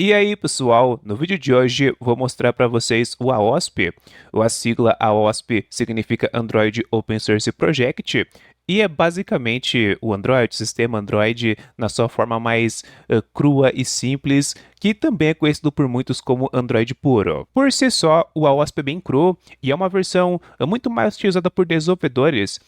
E aí, pessoal, no vídeo de hoje vou mostrar para vocês o AOSP. A sigla AOSP significa Android Open Source Project e é basicamente o Android, o sistema Android na sua forma mais crua e simples, que também é conhecido por muitos como Android puro. Por si só, o AOSP é bem cru e é uma versão muito mais utilizada por desenvolvedores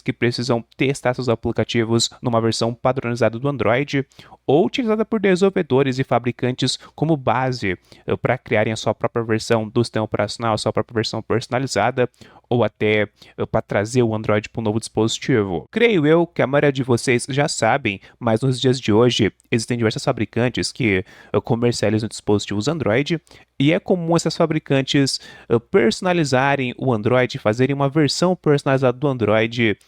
que precisam testar seus aplicativos numa versão padronizada do Android, ou utilizada por desenvolvedores e fabricantes como base para criarem a sua própria versão do sistema operacional, a sua própria versão personalizada, ou até para trazer o Android para um novo dispositivo. Creio eu que a maioria de vocês já sabem, mas nos dias de hoje existem diversas fabricantes que comercializam dispositivos Android, e é comum essas fabricantes personalizarem o Android, fazerem uma versão personalizada do Android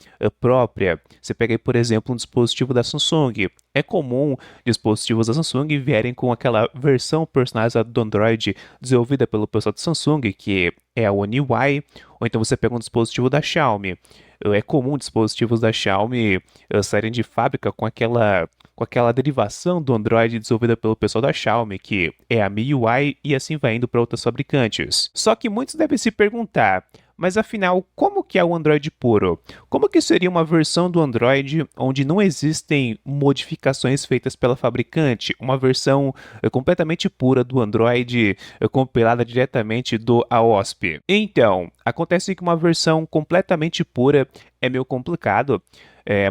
própria. Você pega aí, por exemplo, um dispositivo da Samsung. É comum dispositivos da Samsung vierem com aquela versão personalizada do Android desenvolvida pelo pessoal da Samsung, que é a One UI, ou então você pega um dispositivo da Xiaomi. É comum dispositivos da Xiaomi saírem de fábrica com aquela derivação do Android desenvolvida pelo pessoal da Xiaomi, que é a MIUI, e assim vai indo para outras fabricantes. Só que muitos devem se perguntar, mas afinal, como que é o Android puro? Como que seria uma versão do Android onde não existem modificações feitas pela fabricante? Uma versão completamente pura do Android, compilada diretamente do AOSP. Então, acontece que uma versão completamente pura é meio complicado.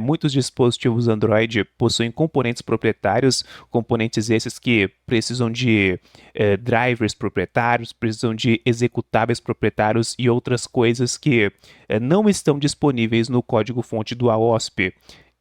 Muitos dispositivos Android possuem componentes proprietários, componentes esses que precisam de drivers proprietários, precisam de executáveis proprietários e outras coisas que não estão disponíveis no código-fonte do AOSP.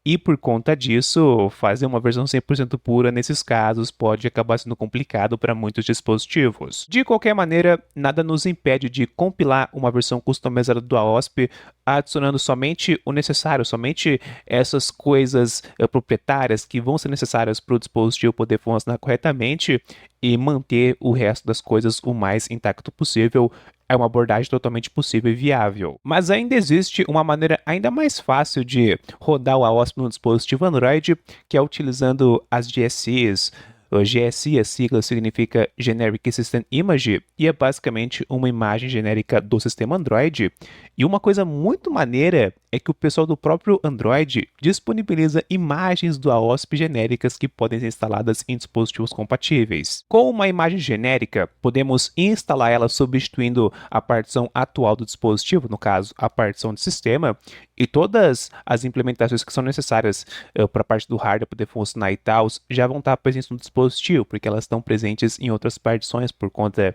E por conta disso, fazer uma versão 100% pura nesses casos pode acabar sendo complicado para muitos dispositivos. De qualquer maneira, nada nos impede de compilar uma versão customizada do AOSP, adicionando somente o necessário, somente essas coisas proprietárias que vão ser necessárias para o dispositivo poder funcionar corretamente, e manter o resto das coisas o mais intacto possível. É uma abordagem totalmente possível e viável. Mas ainda existe uma maneira ainda mais fácil de rodar o AOSP no dispositivo Android, que é utilizando as GSIs. O GSI, a sigla, significa Generic System Image, e é basicamente uma imagem genérica do sistema Android. E uma coisa muito maneira é que o pessoal do próprio Android disponibiliza imagens do AOSP genéricas que podem ser instaladas em dispositivos compatíveis. Com uma imagem genérica, podemos instalar ela substituindo a partição atual do dispositivo, no caso, a partição de sistema, e todas as implementações que são necessárias para a parte do hardware poder funcionar e tal, já vão estar presentes no dispositivo, porque elas estão presentes em outras partições por conta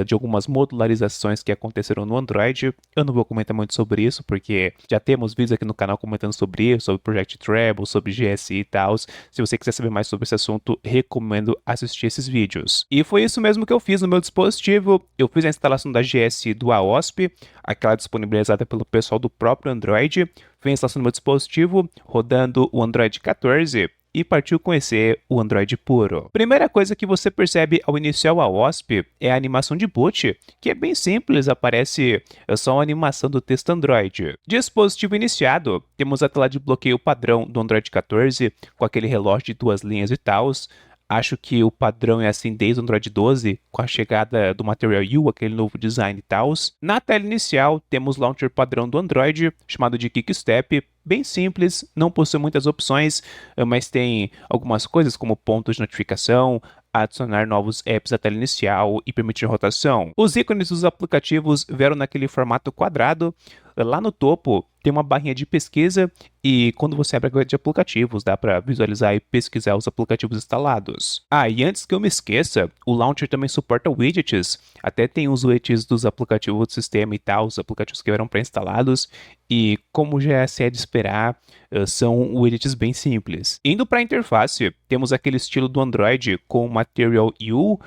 de algumas modularizações que aconteceram no Android. Eu não vou comentar muito sobre isso, porque já temos vídeos aqui no canal comentando sobre isso, sobre Project Treble, sobre GSI e tal. Se você quiser saber mais sobre esse assunto, recomendo assistir esses vídeos. E foi isso mesmo que eu fiz no meu dispositivo. Eu fiz a instalação da GSI do AOSP, aquela disponibilizada pelo pessoal do próprio Android. Fiz a instalação no meu dispositivo, rodando o Android 14, e partiu conhecer o Android puro. Primeira coisa que você percebe ao iniciar o AOSP é a animação de boot, que é bem simples, aparece só uma animação do texto Android. Dispositivo iniciado, temos a tela de bloqueio padrão do Android 14, com aquele relógio de 2 linhas e tal. Acho que o padrão é assim desde o Android 12, com a chegada do Material U, aquele novo design e tal. Na tela inicial, temos o launcher padrão do Android, chamado de Kickstep, bem simples, não possui muitas opções, mas tem algumas coisas como pontos de notificação, adicionar novos apps à tela inicial e permitir rotação. Os ícones dos aplicativos vieram naquele formato quadrado. Lá no topo tem uma barrinha de pesquisa, e quando você abre a galeria de aplicativos, dá para visualizar e pesquisar os aplicativos instalados. E antes que eu me esqueça, o launcher também suporta widgets. Até tem os widgets dos aplicativos do sistema e tal, os aplicativos que eram pré-instalados, e como já se é de esperar, são widgets bem simples. Indo para a interface, temos aquele estilo do Android com Material U.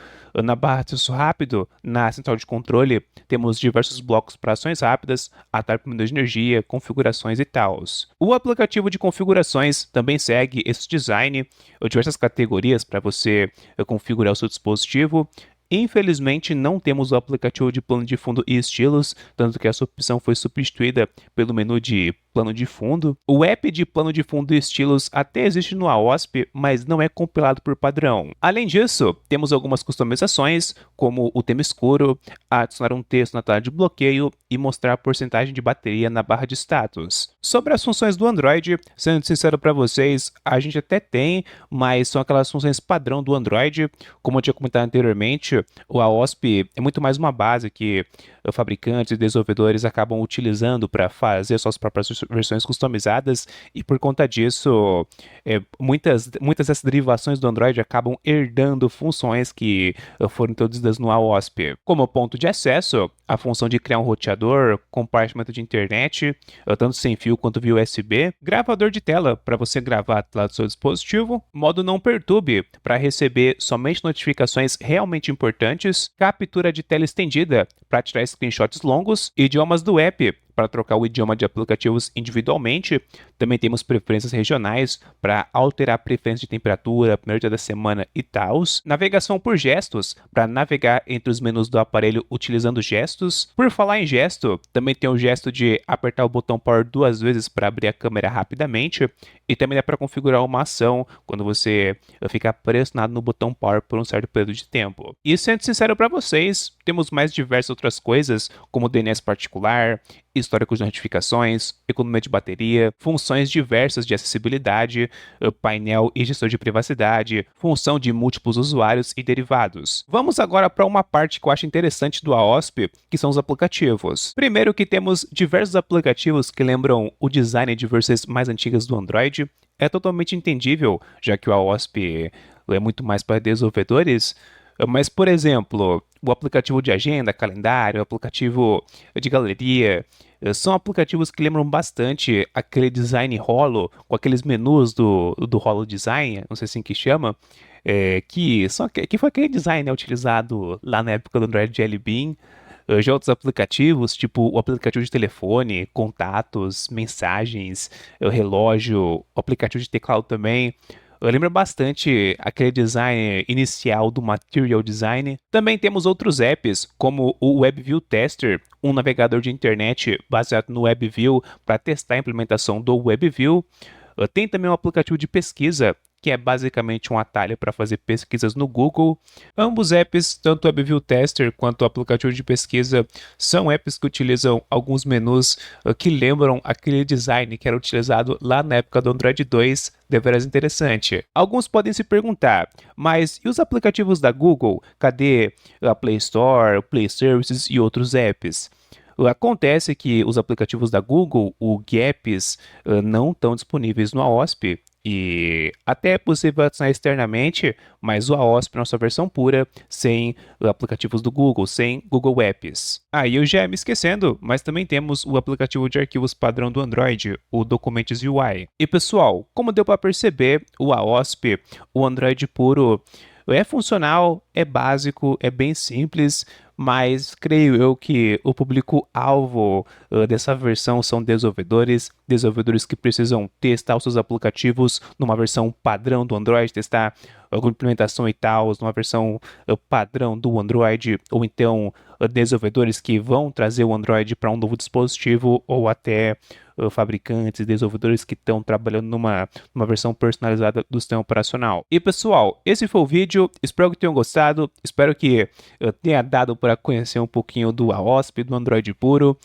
Na barra de acesso rápido, na central de controle, temos diversos blocos para ações rápidas, atalho para de energia, configurações e tal. O aplicativo de configurações também segue esse design, diversas categorias para você configurar o seu dispositivo. Infelizmente, não temos o aplicativo de plano de fundo e estilos, tanto que essa opção foi substituída pelo menu de plano de fundo. O app de plano de fundo e estilos até existe no AOSP, mas não é compilado por padrão. Além disso, temos algumas customizações, como o tema escuro, adicionar um texto na tela de bloqueio e mostrar a porcentagem de bateria na barra de status. Sobre as funções do Android, sendo sincero para vocês, a gente até tem, mas são aquelas funções padrão do Android. Como eu tinha comentado anteriormente, o AOSP é muito mais uma base que fabricantes e desenvolvedores acabam utilizando para fazer suas próprias versões customizadas, e por conta disso, muitas dessas derivações do Android acabam herdando funções que foram introduzidas no AOSP, como ponto de acesso, a função de criar um roteador, compartimento de internet, tanto sem fio quanto via USB, gravador de tela para você gravar a tela do seu dispositivo, modo não perturbe para receber somente notificações realmente importantes, captura de tela estendida para tirar screenshots longos, idiomas do app para trocar o idioma de aplicativos individualmente. Também temos preferências regionais para alterar a preferência de temperatura, primeiro dia da semana e tal. Navegação por gestos para navegar entre os menus do aparelho utilizando gestos. Por falar em gesto, também tem o gesto de apertar o botão Power 2 vezes para abrir a câmera rapidamente. E também dá para configurar uma ação quando você ficar pressionado no botão Power por um certo período de tempo. E sendo sincero para vocês, temos mais diversas outras coisas, como DNS particular, histórico de notificações, economia de bateria, funções diversas de acessibilidade, painel e gestor de privacidade, função de múltiplos usuários e derivados. Vamos agora para uma parte que eu acho interessante do AOSP, que são os aplicativos. Primeiro que temos diversos aplicativos que lembram o design de versões mais antigas do Android. É totalmente entendível, já que o AOSP é muito mais para desenvolvedores. Mas, por exemplo, o aplicativo de agenda, calendário, o aplicativo de galeria, são aplicativos que lembram bastante aquele design Holo, com aqueles menus do Holo Design, não sei assim que chama, que foi aquele design, né, utilizado lá na época do Android Jelly Bean. Já outros aplicativos, tipo o aplicativo de telefone, contatos, mensagens, o relógio, o aplicativo de teclado também. Lembra bastante aquele design inicial do Material Design. Também temos outros apps, como o WebView Tester, um navegador de internet baseado no WebView para testar a implementação do WebView. Tem também um aplicativo de pesquisa, que é basicamente um atalho para fazer pesquisas no Google. Ambos apps, tanto o WebView Tester quanto o aplicativo de pesquisa, são apps que utilizam alguns menus que lembram aquele design que era utilizado lá na época do Android 2, deveras interessante. Alguns podem se perguntar, mas e os aplicativos da Google? Cadê a Play Store, o Play Services e outros apps? Acontece que os aplicativos da Google, o Gaps, não estão disponíveis no AOSP, e até é possível adicionar externamente, mas o AOSP na sua versão pura, sem aplicativos do Google, sem Google Apps. Aí eu já ia me esquecendo, mas também temos o aplicativo de arquivos padrão do Android, o Documents UI. E pessoal, como deu para perceber, o AOSP, o Android puro, é funcional, é básico, é bem simples, mas creio eu que o público-alvo dessa versão são desenvolvedores que precisam testar os seus aplicativos numa versão padrão do Android, testar alguma implementação e tal, numa versão padrão do Android, ou então desenvolvedores que vão trazer o Android para um novo dispositivo, ou até fabricantes e desenvolvedores que estão trabalhando numa versão personalizada do sistema operacional. E pessoal, esse foi o vídeo, espero que tenham gostado, espero que eu tenha dado para conhecer um pouquinho do AOSP, do Android puro.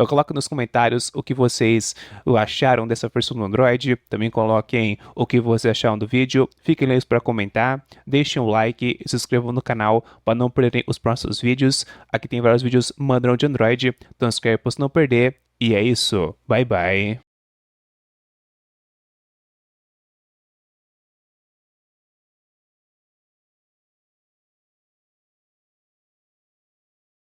Coloquem nos comentários o que vocês acharam dessa versão do Android, também coloquem o que vocês acharam do vídeo, fiquem ligados para comentar, deixem um like e se inscrevam no canal para não perderem os próximos vídeos. Aqui tem vários vídeos padrão de Android, então se inscreve para você não perder. E é isso. Bye bye.